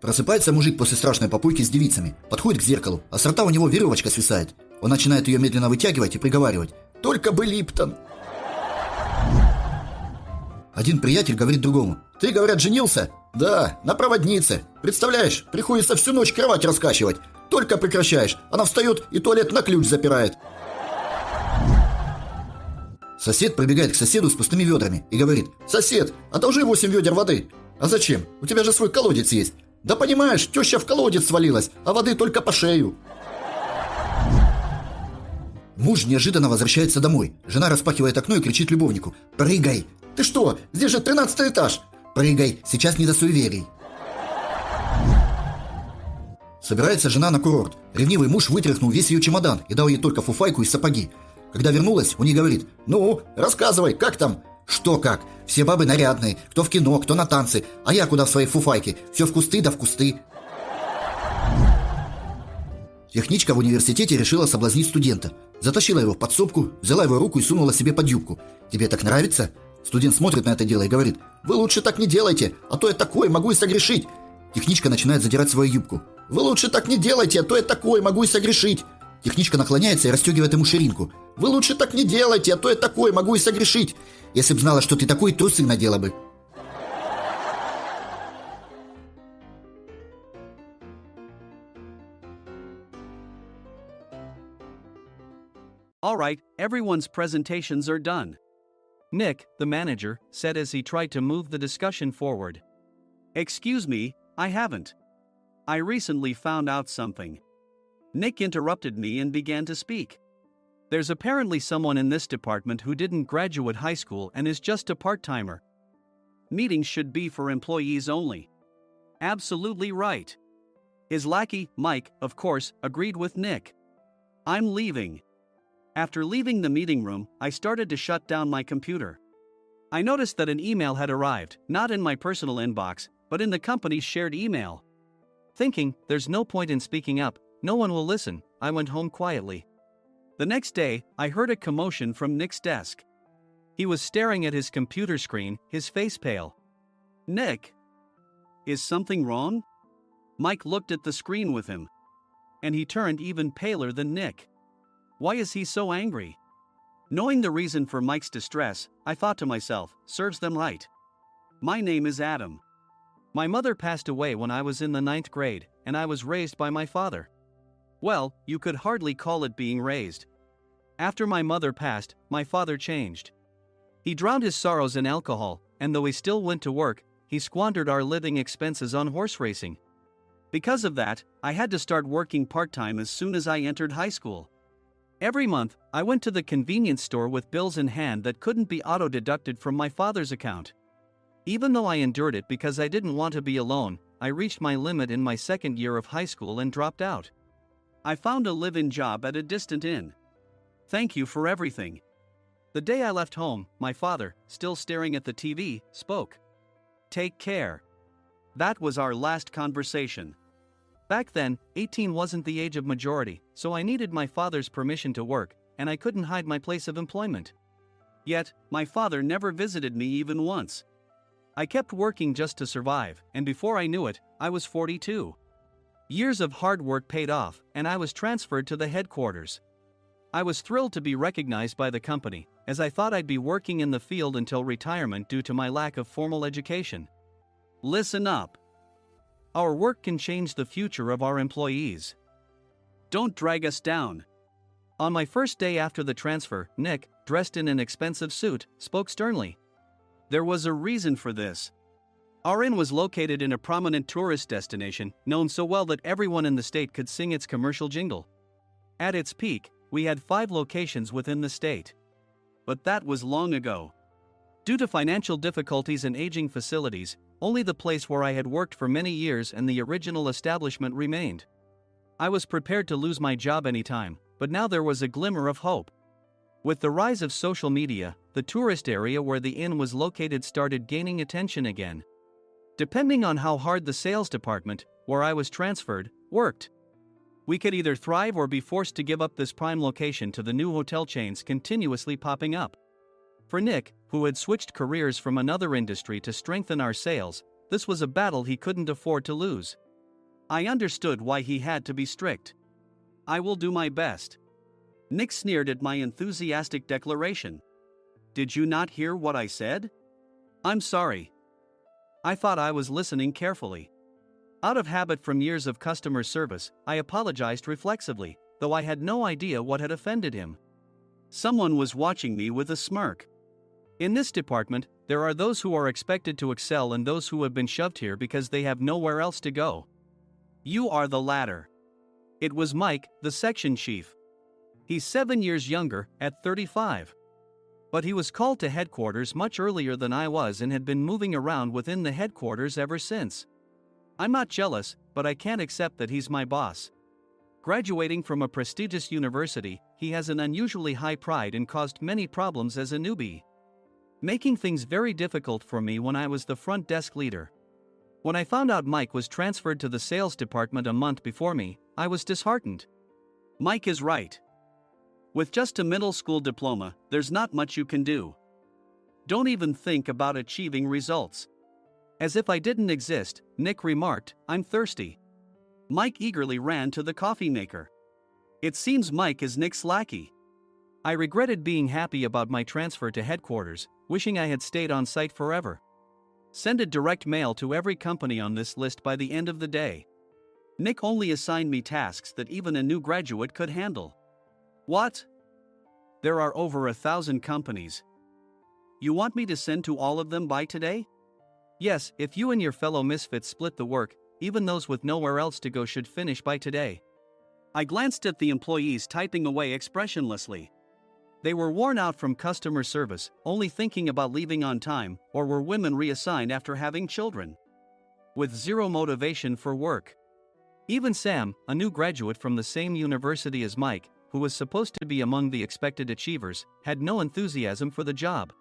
Просыпается мужик после страшной попойки с девицами, подходит к зеркалу, а с рта у него веревочка свисает. Он начинает ее медленно вытягивать и приговаривать: «Только бы Липтон!» Один приятель говорит другому: «Ты, говорят, женился?» «Да, на проводнице. Представляешь, приходится всю ночь кровать раскачивать. Только прекращаешь, она встает и туалет на ключ запирает». Сосед прибегает к соседу с пустыми ведрами и говорит: «Сосед, одолжи 8 ведер воды». «А зачем? У тебя же свой колодец есть». «Да понимаешь, теща в колодец свалилась, а воды только по шею». Муж неожиданно возвращается домой. Жена распахивает окно и кричит любовнику: «Прыгай!» «Ты что? Здесь же 13-й этаж!» «Прыгай, сейчас не до суеверий». Собирается жена на курорт. Ревнивый муж вытряхнул весь ее чемодан и дал ей только фуфайку и сапоги. Когда вернулась, он ей говорит: «Ну, рассказывай, как там?» «Что как? Все бабы нарядные, кто в кино, кто на танцы, а я куда в своей фуфайке? Все в кусты да в кусты». Техничка в университете решила соблазнить студента. Затащила его в подсобку, взяла его руку и сунула себе под юбку. «Тебе так нравится?» Студент смотрит на это дело и говорит: «Вы лучше так не делайте, а то я такой могу и согрешить». Техничка начинает задирать свою юбку. «Вы лучше так не делайте, а то я такой могу и согрешить». Техничка наклоняется и расстегивает ему ширинку. «Вы лучше так не делайте, а то я такой могу и согрешить. Если б знала, что ты такой, трусы надела бы». All right, everyone's presentations are done. Nick, the manager, said as he tried to move the discussion forward. Excuse me, I haven't. I recently found out something. Nick interrupted me and began to speak. There's apparently someone in this department who didn't graduate high school and is just a part-timer. Meetings should be for employees only. Absolutely right. His lackey, Mike, of course, agreed with Nick. I'm leaving. After leaving the meeting room, I started to shut down my computer. I noticed that an email had arrived, not in my personal inbox, but in the company's shared email. Thinking, there's no point in speaking up, no one will listen, I went home quietly. The next day, I heard a commotion from Nick's desk. He was staring at his computer screen, his face pale. "Nick? Is something wrong?" Mike looked at the screen with him. And he turned even paler than Nick. Why is he so angry? Knowing the reason for Mike's distress, I thought to myself, serves them right. My name is Adam. My mother passed away when I was in the 9th grade, and I was raised by my father. Well, you could hardly call it being raised. After my mother passed, my father changed. He drowned his sorrows in alcohol, and though he still went to work, he squandered our living expenses on horse racing. Because of that, I had to start working part-time as soon as I entered high school. Every month, I went to the convenience store with bills in hand that couldn't be auto-deducted from my father's account. Even though I endured it because I didn't want to be alone, I reached my limit in my second year of high school and dropped out. I found a live-in job at a distant inn. Thank you for everything. The day I left home, my father, still staring at the TV, spoke. Take care. That was our last conversation. Back then, 18 wasn't the age of majority, so I needed my father's permission to work, and I couldn't hide my place of employment. Yet, my father never visited me even once. I kept working just to survive, and before I knew it, I was 42. Years of hard work paid off, and I was transferred to the headquarters. I was thrilled to be recognized by the company, as I thought I'd be working in the field until retirement due to my lack of formal education. Listen up. Our work can change the future of our employees. Don't drag us down. On my first day after the transfer, Nick, dressed in an expensive suit, spoke sternly. There was a reason for this. Our inn was located in a prominent tourist destination, known so well that everyone in the state could sing its commercial jingle. At its peak, we had 5 locations within the state. But that was long ago. Due to financial difficulties and aging facilities, only the place where I had worked for many years and the original establishment remained. I was prepared to lose my job anytime, but now there was a glimmer of hope. With the rise of social media, the tourist area where the inn was located started gaining attention again. Depending on how hard the sales department, where I was transferred, worked, we could either thrive or be forced to give up this prime location to the new hotel chains continuously popping up. For Nick, who had switched careers from another industry to strengthen our sales, this was a battle he couldn't afford to lose. I understood why he had to be strict. I will do my best. Nick sneered at my enthusiastic declaration. Did you not hear what I said? I'm sorry. I thought I was listening carefully. Out of habit from years of customer service, I apologized reflexively, though I had no idea what had offended him. Someone was watching me with a smirk. In this department, there are those who are expected to excel and those who have been shoved here because they have nowhere else to go. You are the latter. It was Mike, the section chief. He's 7 years younger, at 35. But he was called to headquarters much earlier than I was and had been moving around within the headquarters ever since. I'm not jealous, but I can't accept that he's my boss. Graduating from a prestigious university, he has an unusually high pride and caused many problems as a newbie, making things very difficult for me when I was the front desk leader. When I found out Mike was transferred to the sales department a month before me, I was disheartened. Mike is right. With just a middle school diploma, there's not much you can do. Don't even think about achieving results. As if I didn't exist, Nick remarked, I'm thirsty. Mike eagerly ran to the coffee maker. It seems Mike is Nick's lackey. I regretted being happy about my transfer to headquarters, wishing I had stayed on site forever. Send a direct mail to every company on this list by the end of the day. Nick only assigned me tasks that even a new graduate could handle. What? There are over 1,000 companies. You want me to send to all of them by today? Yes, if you and your fellow misfits split the work, even those with nowhere else to go should finish by today. I glanced at the employees typing away expressionlessly. They were worn out from customer service, only thinking about leaving on time, or were women reassigned after having children, with zero motivation for work. Even Sam, a new graduate from the same university as Mike, who was supposed to be among the expected achievers, had no enthusiasm for the job,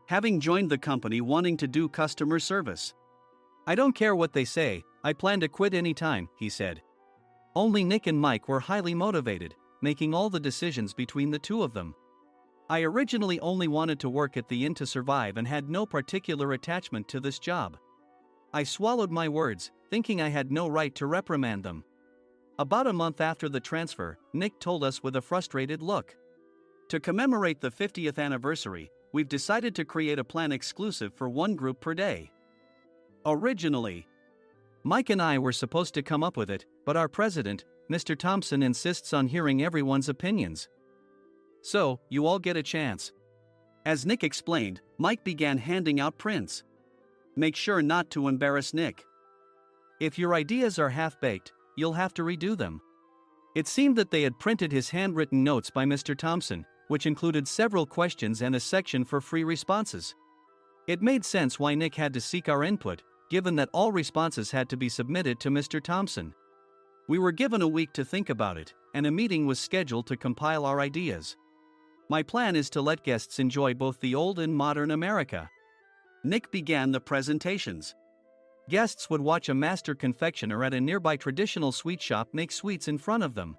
having joined the company wanting to do customer service. I don't care what they say, I plan to quit anytime, he said. Only Nick and Mike were highly motivated, making all the decisions between the two of them. I originally only wanted to work at the inn to survive and had no particular attachment to this job. I swallowed my words, thinking I had no right to reprimand them. About a month after the transfer, Nick told us with a frustrated look. To commemorate the 50th anniversary, we've decided to create a plan exclusive for one group per day. Originally, Mike and I were supposed to come up with it, but our president, Mr. Thompson, insists on hearing everyone's opinions. So, you all get a chance. As Nick explained, Mike began handing out prints. Make sure not to embarrass Nick. If your ideas are half-baked, you'll have to redo them. It seemed that they had printed his handwritten notes by Mr. Thompson, which included several questions and a section for free responses. It made sense why Nick had to seek our input, given that all responses had to be submitted to Mr. Thompson. We were given a week to think about it, and a meeting was scheduled to compile our ideas. My plan is to let guests enjoy both the old and modern America. Nick began the presentations. Guests would watch a master confectioner at a nearby traditional sweet shop make sweets in front of them.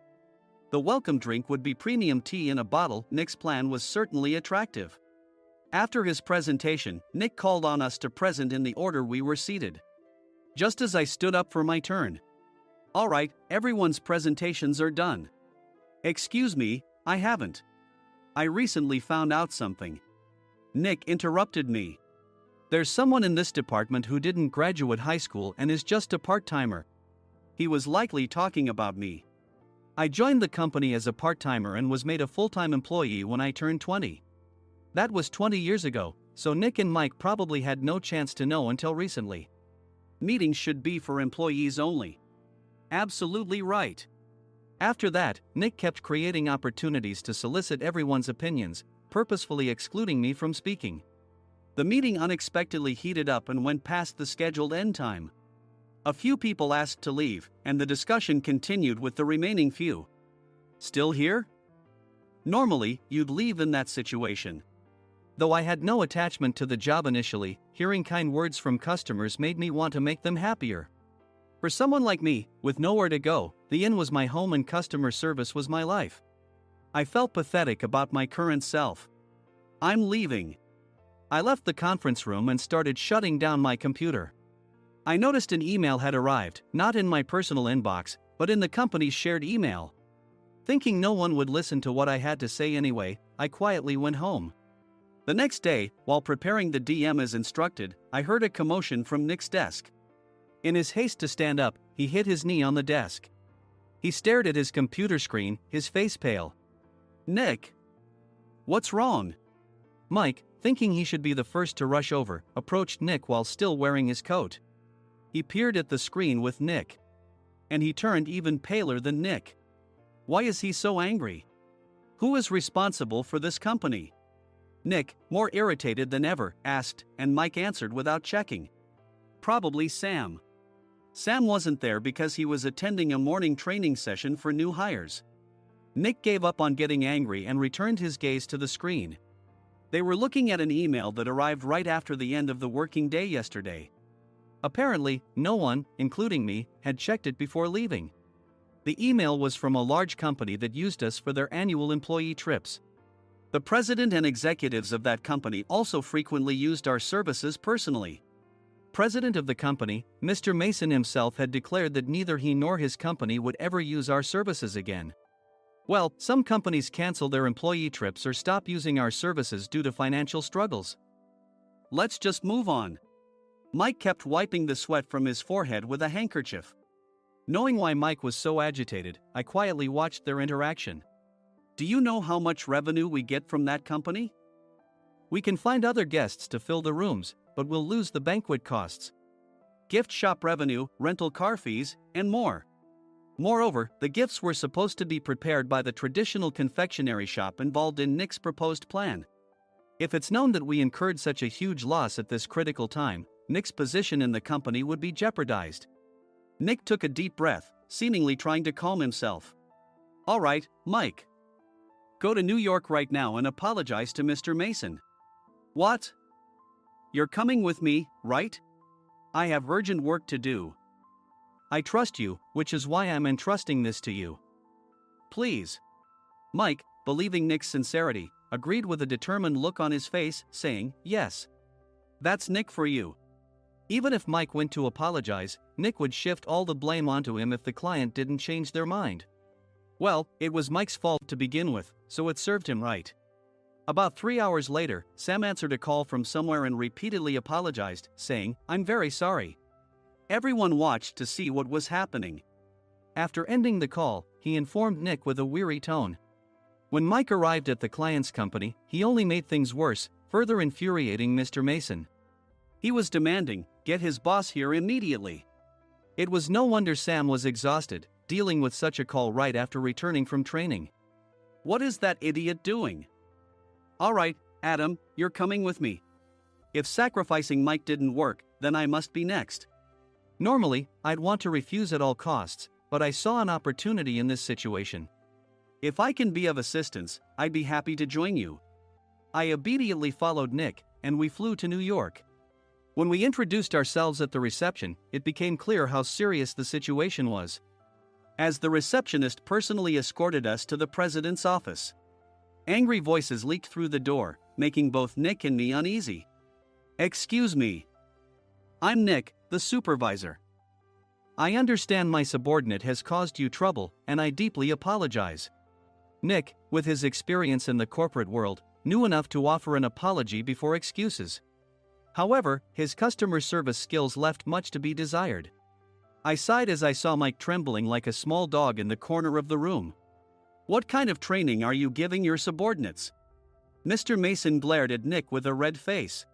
The welcome drink would be premium tea in a bottle. Nick's plan was certainly attractive. After his presentation, Nick called on us to present in the order we were seated. Just as I stood up for my turn. All right, everyone's presentations are done. Excuse me, I haven't. I recently found out something. Nick interrupted me. There's someone in this department who didn't graduate high school and is just a part-timer. He was likely talking about me. I joined the company as a part-timer and was made a full-time employee when I turned 20. That was 20 years ago, so Nick and Mike probably had no chance to know until recently. Meetings should be for employees only. Absolutely right. After that, Nick kept creating opportunities to solicit everyone's opinions, purposefully excluding me from speaking. The meeting unexpectedly heated up and went past the scheduled end time. A few people asked to leave, and the discussion continued with the remaining few. Still here? Normally, you'd leave in that situation. Though I had no attachment to the job initially, hearing kind words from customers made me want to make them happier. For someone like me, with nowhere to go, the inn was my home and customer service was my life. I felt pathetic about my current self. I'm leaving. I left the conference room and started shutting down my computer. I noticed an email had arrived, not in my personal inbox, but in the company's shared email. Thinking no one would listen to what I had to say anyway, I quietly went home. The next day, while preparing the DM as instructed, I heard a commotion from Nick's desk. In his haste to stand up, he hit his knee on the desk. He stared at his computer screen, his face pale. "Nick! What's wrong?" Mike, thinking he should be the first to rush over, approached Nick while still wearing his coat. He peered at the screen with Nick. And he turned even paler than Nick. Why is he so angry? Who is responsible for this company? Nick, more irritated than ever, asked, and Mike answered without checking. Probably Sam. Sam wasn't there because he was attending a morning training session for new hires. Nick gave up on getting angry and returned his gaze to the screen. They were looking at an email that arrived right after the end of the working day yesterday. Apparently, no one, including me, had checked it before leaving. The email was from a large company that used us for their annual employee trips. The president and executives of that company also frequently used our services personally. President of the company, Mr. Mason himself, had declared that neither he nor his company would ever use our services again. Well, some companies cancel their employee trips or stop using our services due to financial struggles. Let's just move on. Mike kept wiping the sweat from his forehead with a handkerchief. Knowing why Mike was so agitated, I quietly watched their interaction. Do you know how much revenue we get from that company? We can find other guests to fill the rooms, but we'll lose the banquet costs, gift shop revenue, rental car fees, and more. Moreover, the gifts were supposed to be prepared by the traditional confectionery shop involved in Nick's proposed plan. If it's known that we incurred such a huge loss at this critical time, Nick's position in the company would be jeopardized. Nick took a deep breath, seemingly trying to calm himself. All right, Mike. Go to New York right now and apologize to Mr. Mason. What? You're coming with me, right? I have urgent work to do. I trust you, which is why I'm entrusting this to you. Please. Mike, believing Nick's sincerity, agreed with a determined look on his face, saying, yes. That's Nick for you. Even if Mike went to apologize, Nick would shift all the blame onto him if the client didn't change their mind. Well, it was Mike's fault to begin with, so it served him right. About 3 hours later, Sam answered a call from somewhere and repeatedly apologized, saying, I'm very sorry. Everyone watched to see what was happening. After ending the call, he informed Nick with a weary tone. When Mike arrived at the client's company, he only made things worse, further infuriating Mr. Mason. He was demanding, get his boss here immediately. It was no wonder Sam was exhausted, dealing with such a call right after returning from training. What is that idiot doing? All right, Adam, you're coming with me. If sacrificing Mike didn't work, then I must be next. Normally, I'd want to refuse at all costs, but I saw an opportunity in this situation. If I can be of assistance, I'd be happy to join you. I obediently followed Nick, and we flew to New York. When we introduced ourselves at the reception, it became clear how serious the situation was, as the receptionist personally escorted us to the president's office. Angry voices leaked through the door, making both Nick and me uneasy. Excuse me. I'm Nick, the supervisor. I understand my subordinate has caused you trouble, and I deeply apologize. Nick, with his experience in the corporate world, knew enough to offer an apology before excuses. However, his customer service skills left much to be desired. I sighed as I saw Mike trembling like a small dog in the corner of the room. What kind of training are you giving your subordinates? Mr. Mason glared at Nick with a red face.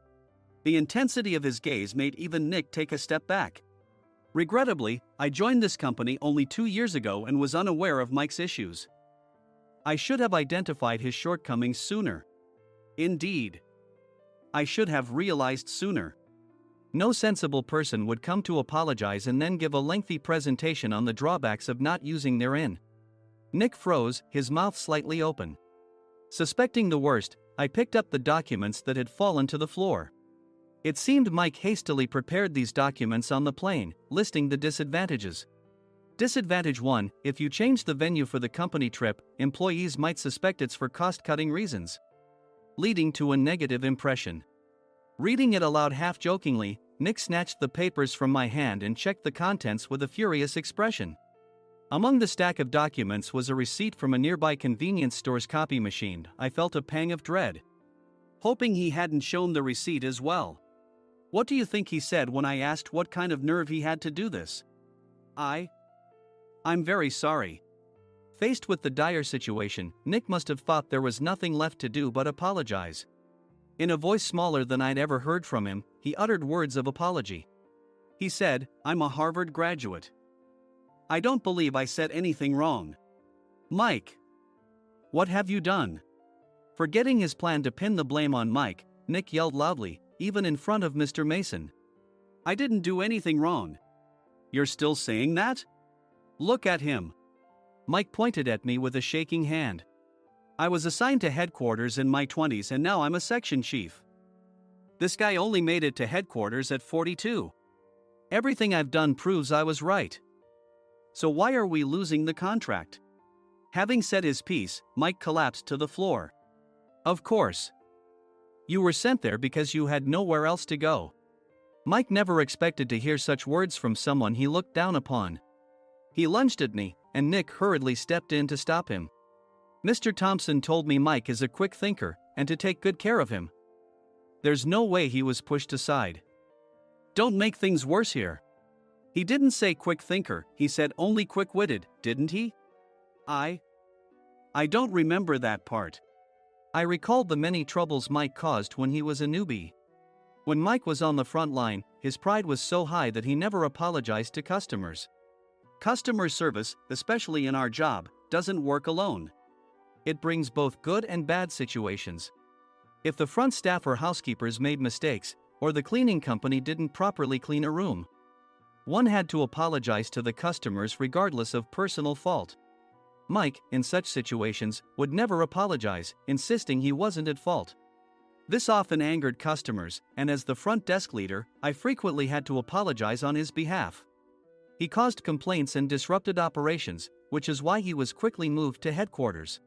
The intensity of his gaze made even Nick take a step back. Regrettably, I joined this company only 2 years ago and was unaware of Mike's issues. I should have identified his shortcomings sooner. Indeed. I should have realized sooner. No sensible person would come to apologize and then give a lengthy presentation on the drawbacks of not using their in. Nick froze, his mouth slightly open. Suspecting the worst, I picked up the documents that had fallen to the floor. It seemed Mike hastily prepared these documents on the plane, listing the disadvantages. Disadvantage 1: if you change the venue for the company trip, employees might suspect it's for cost-cutting reasons, leading to a negative impression. Reading it aloud half-jokingly, Nick snatched the papers from my hand and checked the contents with a furious expression. Among the stack of documents was a receipt from a nearby convenience store's copy machine. I felt a pang of dread, hoping he hadn't shown the receipt as well. What do you think he said when I asked what kind of nerve he had to do this? I'm very sorry. Faced with the dire situation, Nick must have thought there was nothing left to do but apologize. In a voice smaller than I'd ever heard from him, he uttered words of apology. He said, "I'm a Harvard graduate. I don't believe I said anything wrong." Mike, what have you done? Forgetting his plan to pin the blame on Mike, Nick yelled loudly, even in front of Mr. Mason. "I didn't do anything wrong." "You're still saying that? Look at him." Mike pointed at me with a shaking hand. "I was assigned to headquarters in my 20s and now I'm a section chief. This guy only made it to headquarters at 42. Everything I've done proves I was right. So why are we losing the contract?" Having said his piece, Mike collapsed to the floor. "Of course. You were sent there because you had nowhere else to go." Mike never expected to hear such words from someone he looked down upon. He lunged at me, and Nick hurriedly stepped in to stop him. "Mr. Thompson told me Mike is a quick thinker, and to take good care of him." There's no way he was pushed aside. "Don't make things worse here. He didn't say quick thinker, he said only quick-witted, didn't he?" I don't remember that part. I recalled the many troubles Mike caused when he was a newbie. When Mike was on the front line, his pride was so high that he never apologized to customers. Customer service, especially in our job, doesn't work alone. It brings both good and bad situations. If the front staff or housekeepers made mistakes, or the cleaning company didn't properly clean a room, one had to apologize to the customers regardless of personal fault. Mike, in such situations, would never apologize, insisting he wasn't at fault. This often angered customers, and as the front desk leader, I frequently had to apologize on his behalf. He caused complaints and disrupted operations, which is why he was quickly moved to headquarters.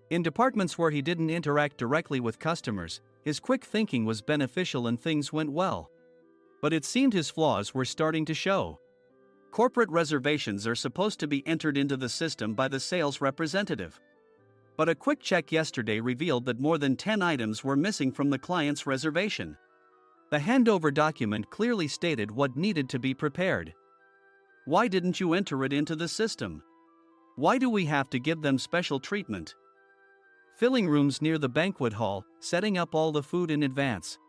In departments where he didn't interact directly with customers, his quick thinking was beneficial and things went well. But it seemed his flaws were starting to show. Corporate reservations are supposed to be entered into the system by the sales representative. But a quick check yesterday revealed that more than 10 items were missing from the client's reservation. The handover document clearly stated what needed to be prepared. Why didn't you enter it into the system? Why do we have to give them special treatment? Filling rooms near the banquet hall, setting up all the food in advance.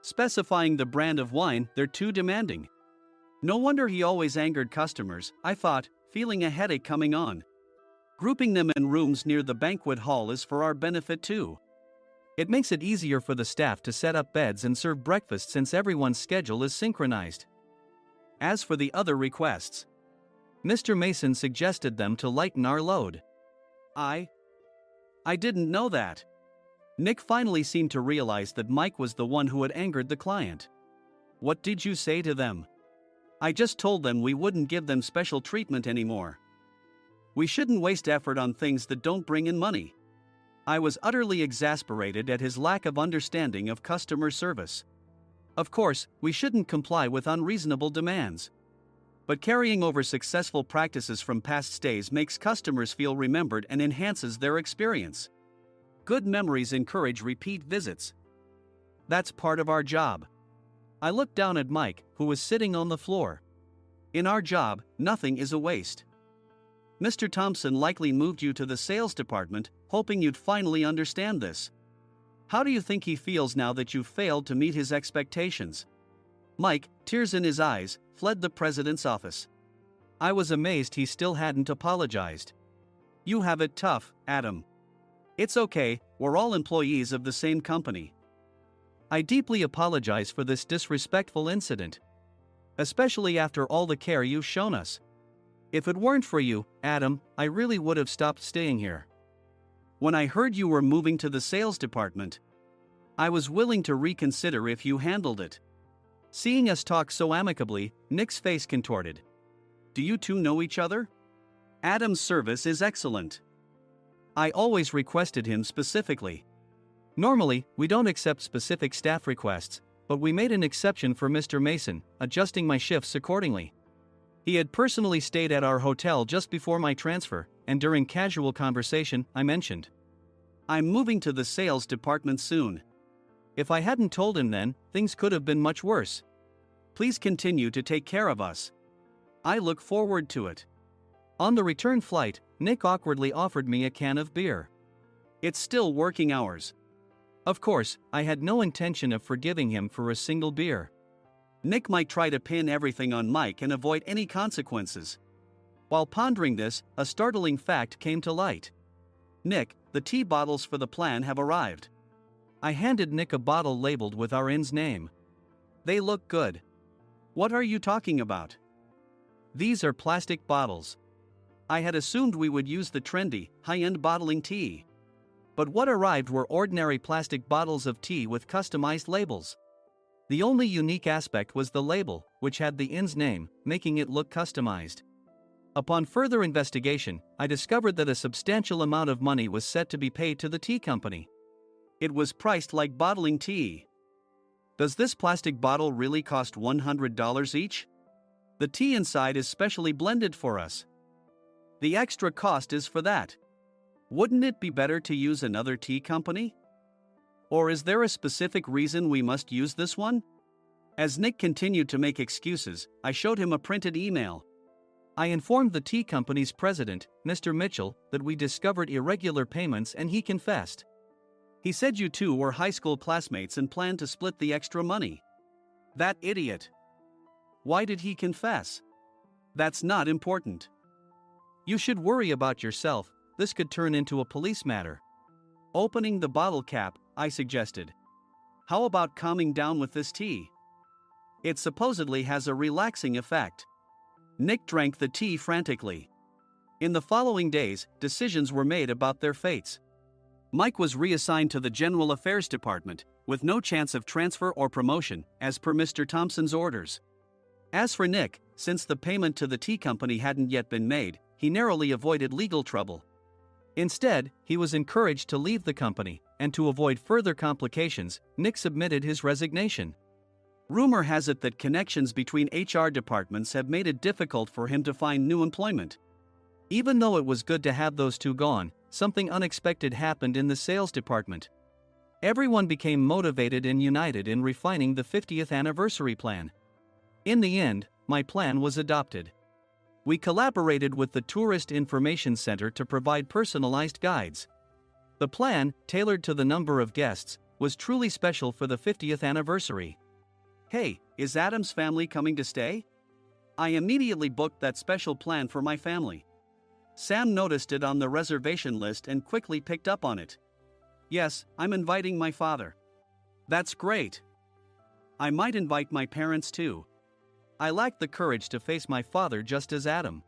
Specifying the brand of wine, they're too demanding. No wonder he always angered customers, I thought, feeling a headache coming on. Grouping them in rooms near the banquet hall is for our benefit too. It makes it easier for the staff to set up beds and serve breakfast since everyone's schedule is synchronized. As for the other requests, Mr. Mason suggested them to lighten our load. I didn't know that. Nick finally seemed to realize that Mike was the one who had angered the client. What did you say to them? I just told them we wouldn't give them special treatment anymore. We shouldn't waste effort on things that don't bring in money. I was utterly exasperated at his lack of understanding of customer service. Of course, we shouldn't comply with unreasonable demands. But carrying over successful practices from past stays makes customers feel remembered and enhances their experience. Good memories encourage repeat visits. That's part of our job. I looked down at Mike, who was sitting on the floor. In our job, nothing is a waste. Mr. Thompson likely moved you to the sales department, hoping you'd finally understand this. How do you think he feels now that you've failed to meet his expectations? Mike, tears in his eyes, fled the president's office. I was amazed he still hadn't apologized. You have it tough, Adam. It's okay, we're all employees of the same company. I deeply apologize for this disrespectful incident. Especially after all the care you've shown us. If it weren't for you, Adam, I really would have stopped staying here. When I heard you were moving to the sales department, I was willing to reconsider if you handled it. Seeing us talk so amicably, Nick's face contorted. Do you two know each other? Adam's service is excellent. I always requested him specifically. Normally, we don't accept specific staff requests, but we made an exception for Mr. Mason, adjusting my shifts accordingly. He had personally stayed at our hotel just before my transfer, and during casual conversation, I mentioned, "I'm moving to the sales department soon." If I hadn't told him then, things could have been much worse. Please continue to take care of us. I look forward to it. On the return flight, Nick awkwardly offered me a can of beer. It's still working hours. Of course, I had no intention of forgiving him for a single beer. Nick might try to pin everything on Mike and avoid any consequences. While pondering this, a startling fact came to light. "Nick, the tea bottles for the plan have arrived." I handed Nick a bottle labeled with our inn's name. "They look good." "What are you talking about?" "These are plastic bottles. I had assumed we would use the trendy, high-end bottling tea. But what arrived were ordinary plastic bottles of tea with customized labels. The only unique aspect was the label, which had the inn's name, making it look customized. Upon further investigation, I discovered that a substantial amount of money was set to be paid to the tea company. It was priced like bottling tea. Does this plastic bottle really cost $100 each? The tea inside is specially blended for us. The extra cost is for that. Wouldn't it be better to use another tea company? Or is there a specific reason we must use this one?" As Nick continued to make excuses, I showed him a printed email. I informed the tea company's president, Mr. Mitchell, that we discovered irregular payments and he confessed. He said you two were high school classmates and planned to split the extra money. That idiot. Why did he confess? That's not important. You should worry about yourself, this could turn into a police matter. Opening the bottle cap, I suggested. How about calming down with this tea? It supposedly has a relaxing effect. Nick drank the tea frantically. In the following days, decisions were made about their fates. Mike was reassigned to the General Affairs Department, with no chance of transfer or promotion, as per Mr. Thompson's orders. As for Nick, since the payment to the tea company hadn't yet been made, he narrowly avoided legal trouble. Instead, he was encouraged to leave the company, and to avoid further complications, Nick submitted his resignation. Rumor has it that connections between HR departments have made it difficult for him to find new employment. Even though it was good to have those two gone, something unexpected happened in the sales department. Everyone became motivated and united in refining the 50th anniversary plan. In the end, my plan was adopted. We collaborated with the Tourist Information Center to provide personalized guides. The plan, tailored to the number of guests, was truly special for the 50th anniversary. "Hey, is Adam's family coming to stay?" I immediately booked that special plan for my family. Sam noticed it on the reservation list and quickly picked up on it. "Yes, I'm inviting my father." "That's great. I might invite my parents too." I lacked the courage to face my father just as Adam.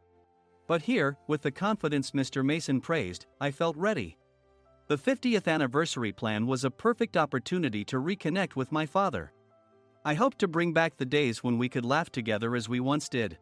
But here, with the confidence Mr. Mason praised, I felt ready. The 50th anniversary plan was a perfect opportunity to reconnect with my father. I hoped to bring back the days when we could laugh together as we once did.